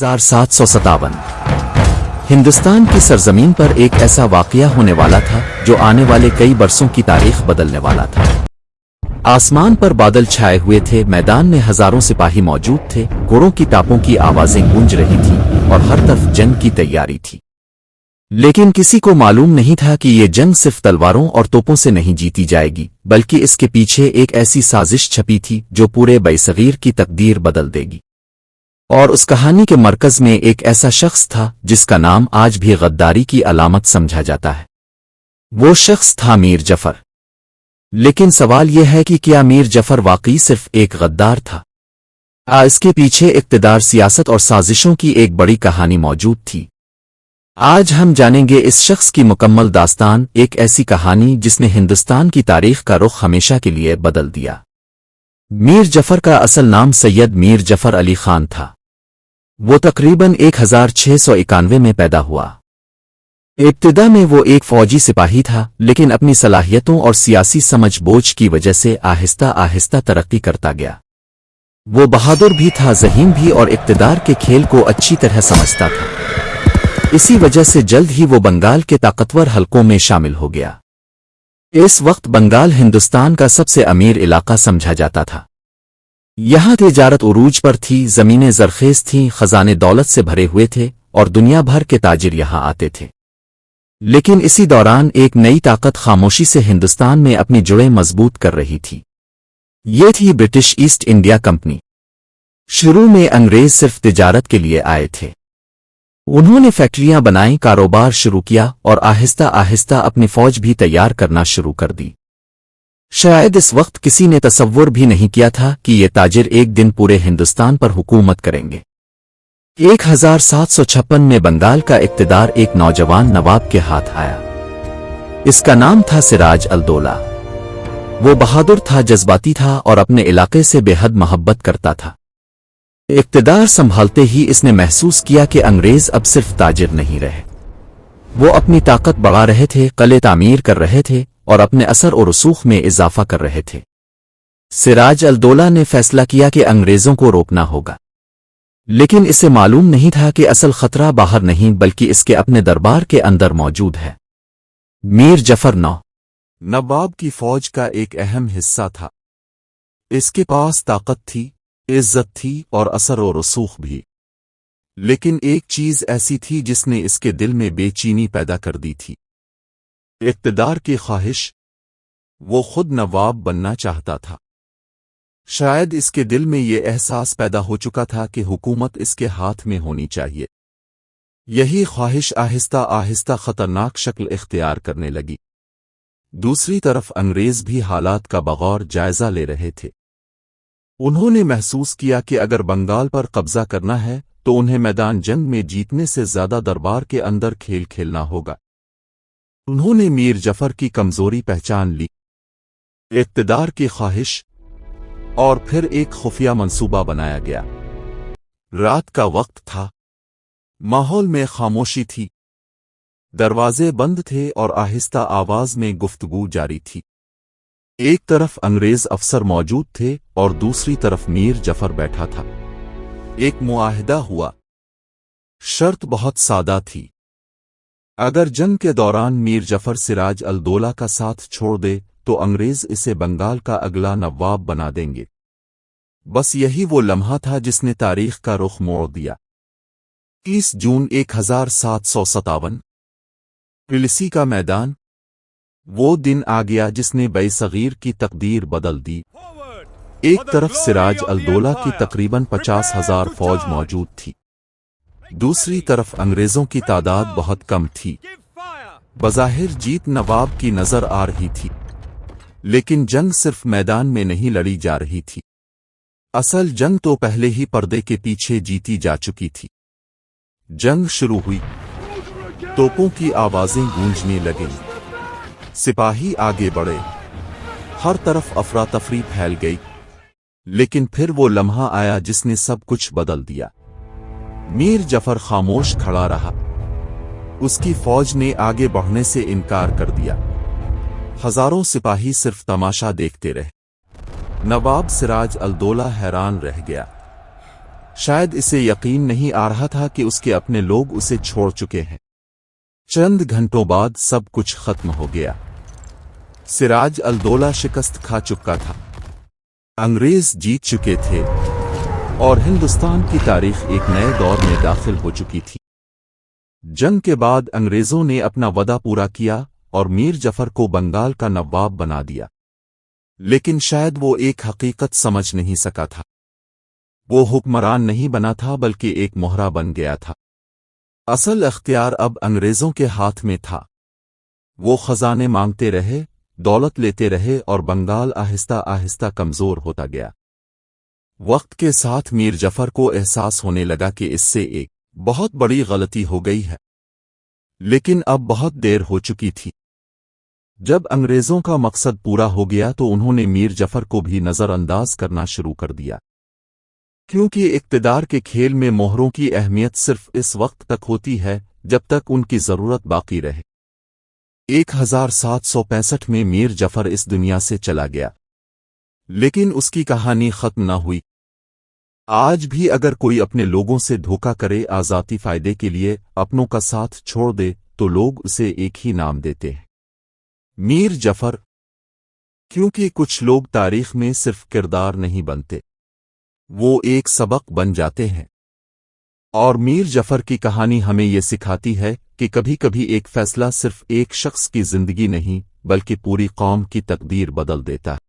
1757 हिंदुस्तान की सरजमीन पर एक ऐसा वाकया होने वाला था जो आने वाले कई बरसों की तारीख बदलने वाला था। आसमान पर बादल छाए हुए थे, मैदान में हजारों सिपाही मौजूद थे, घोड़ों की टापों की आवाजें गूंज रही थीं और हर तरफ जंग की तैयारी थी। लेकिन किसी को मालूम नहीं था कि ये जंग सिर्फ तलवारों और तोपों से नहीं जीती जाएगी, बल्कि इसके पीछे एक ऐसी साजिश छपी थी जो पूरे बरसगीर की तकदीर बदल देगी। और उस कहानी के मरकज में एक ऐसा शख्स था जिसका नाम आज भी गद्दारी की अलामत समझा जाता है। वो शख्स था मीर जफर। लेकिन सवाल यह है कि क्या मीर जफर वाकई सिर्फ एक गद्दार था? इसके पीछे इक़्तिदार, सियासत और साजिशों की एक बड़ी कहानी मौजूद थी। आज हम जानेंगे इस शख्स की मुकम्मल दास्तान, एक ऐसी कहानी जिसने हिंदुस्तान की तारीख का रुख हमेशा के लिए बदल दिया। मीर जफर का असल नाम सैयद मीर जफर अली खान था। वो तकरीबन 1691 में पैदा हुआ। इब्तिदा में वो एक फौजी सिपाही था, लेकिन अपनी सलाहियतों और सियासी समझ बोझ की वजह से आहिस्ता आहिस्ता तरक्की करता गया। वो बहादुर भी था, ज़हीन भी, और इक़्तिदार के खेल को अच्छी तरह समझता था। इसी वजह से जल्द ही वो बंगाल के ताकतवर हलकों में शामिल हो गया। इस वक्त बंगाल हिंदुस्तान का सबसे अमीर इलाका समझा जाता था। यहाँ तिजारत उरूज पर थी, ज़मीनें ज़रखेज़ थीं, खजाने दौलत से भरे हुए थे और दुनिया भर के ताजिर यहाँ आते थे। लेकिन इसी दौरान एक नई ताकत खामोशी से हिंदुस्तान में अपनी जुड़ें मजबूत कर रही थी। ये थी ब्रिटिश ईस्ट इंडिया कंपनी। शुरू में अंग्रेज सिर्फ तिजारत के लिए आए थे। उन्होंने फैक्ट्रियां बनाईं, कारोबार शुरू किया और आहिस्ता आहिस्ता अपनी फौज भी तैयार करना शुरू कर दी। शायद इस वक्त किसी ने तसव्वुर भी नहीं किया था कि ये ताजिर एक दिन पूरे हिंदुस्तान पर हुकूमत करेंगे। 1756 में बंगाल का इक़्तिदार एक नौजवान नवाब के हाथ आया। इसका नाम था सिराज अल-दौला। वो बहादुर था, जज्बाती था और अपने इलाके से बेहद मोहब्बत करता था। इक़्तिदार संभालते ही इसने महसूस किया कि अंग्रेज अब सिर्फ ताजिर नहीं रहे, वो अपनी ताकत बढ़ा रहे थे, किले तामीर कर रहे थे और अपने असर और रसूख में इजाफा कर रहे थे। सिराज अल-दौला ने फैसला किया कि अंग्रेजों को रोकना होगा। लेकिन इसे मालूम नहीं था कि असल खतरा बाहर नहीं बल्कि इसके अपने दरबार के अंदर मौजूद है। मीर जफर नवाब की फौज का एक अहम हिस्सा था। इसके पास ताकत थी, इज्जत थी और असर और रसूख भी। लेकिन एक चीज ऐसी थी जिसने इसके दिल में बेचैनी पैदा कर दी थी, इक़्तिदार की ख्वाहिश। वो खुद नवाब बनना चाहता था। शायद इसके दिल में ये एहसास पैदा हो चुका था कि हुकूमत इसके हाथ में होनी चाहिए। यही ख्वाहिश आहिस्ता आहिस्ता खतरनाक शक्ल इख्तियार करने लगी। दूसरी तरफ अंग्रेज भी हालात का बगौर जायजा ले रहे थे। उन्होंने महसूस किया कि अगर बंगाल पर कब्जा करना है तो उन्हें मैदान जंग में जीतने से ज्यादा दरबार के अंदर खेल खेलना होगा। उन्होंने मीर जफर की कमजोरी पहचान ली, इक़्तिदार की ख्वाहिश, और फिर एक खुफिया मंसूबा बनाया गया। रात का वक्त था, माहौल में खामोशी थी, दरवाजे बंद थे और आहिस्ता आवाज में गुफ्तगू जारी थी। एक तरफ अंग्रेज अफसर मौजूद थे और दूसरी तरफ मीर जफर बैठा था। एक मुआहिदा हुआ। शर्त बहुत सादा थी। अगर जंग के दौरान मीर जफर सिराज अल-दौला का साथ छोड़ दे तो अंग्रेज इसे बंगाल का अगला नवाब बना देंगे। बस यही वो लम्हा था जिसने तारीख का रुख मोड़ दिया। 30 जून 1757 पिलसी का मैदान। वो दिन आ गया जिसने बरसगीर की तकदीर बदल दी। एक तरफ सिराज अल-दौला की तकरीबन 50,000 फौज मौजूद थी, दूसरी तरफ अंग्रेजों की तादाद बहुत कम थी। बज़ाहिर जीत नवाब की नजर आ रही थी, लेकिन जंग सिर्फ मैदान में नहीं लड़ी जा रही थी। असल जंग तो पहले ही पर्दे के पीछे जीती जा चुकी थी। जंग शुरू हुई, तोपों की आवाजें गूंजने लगीं, सिपाही आगे बढ़े, हर तरफ अफरा तफरी फैल गई। लेकिन फिर वो लम्हा आया जिसने सब कुछ बदल दिया। मीर जफर खामोश खड़ा रहा। उसकी फौज ने आगे बढ़ने से इनकार कर दिया। हजारों सिपाही सिर्फ तमाशा देखते रहे। नवाब सिराज अल-दौला हैरान रह गया। شاید اسے یقین نہیں آ رہا تھا کہ اس کے اپنے لوگ اسے چھوڑ چکے ہیں۔ چند گھنٹوں بعد سب کچھ ختم ہو گیا۔ سراج الدولہ شکست کھا چکا تھا، انگریز جیت چکے تھے، اور ہندوستان کی تاریخ ایک نئے دور میں داخل ہو چکی تھی۔ جنگ کے بعد انگریزوں نے اپنا وعدہ پورا کیا اور میر جعفر کو بنگال کا نواب بنا دیا، لیکن شاید وہ ایک حقیقت سمجھ نہیں سکا تھا۔ وہ حکمران نہیں بنا تھا بلکہ ایک مہرہ بن گیا تھا۔ اصل اختیار اب انگریزوں کے ہاتھ میں تھا۔ وہ خزانے مانگتے رہے، دولت لیتے رہے اور بنگال آہستہ آہستہ کمزور ہوتا گیا۔ وقت کے ساتھ میر جعفر کو احساس ہونے لگا کہ اس سے ایک بہت بڑی غلطی ہو گئی ہے، لیکن اب بہت دیر ہو چکی تھی۔ جب انگریزوں کا مقصد پورا ہو گیا تو انہوں نے میر جعفر کو بھی نظر انداز کرنا شروع کر دیا، کیونکہ اقتدار کے کھیل میں مہروں کی اہمیت صرف اس وقت تک ہوتی ہے جب تک ان کی ضرورت باقی رہے۔ 1765 میں میر جعفر اس دنیا سے چلا گیا، لیکن اس کی کہانی ختم نہ ہوئی۔ آج بھی اگر کوئی اپنے لوگوں سے دھوکہ کرے، ذاتی فائدے کے لیے اپنوں کا ساتھ چھوڑ دے، تو لوگ اسے ایک ہی نام دیتے ہیں، میر جعفر۔ کیونکہ کچھ لوگ تاریخ میں صرف کردار نہیں بنتے، وہ ایک سبق بن جاتے ہیں۔ اور میر جعفر کی کہانی ہمیں یہ سکھاتی ہے کہ کبھی کبھی ایک فیصلہ صرف ایک شخص کی زندگی نہیں بلکہ پوری قوم کی تقدیر بدل دیتا ہے۔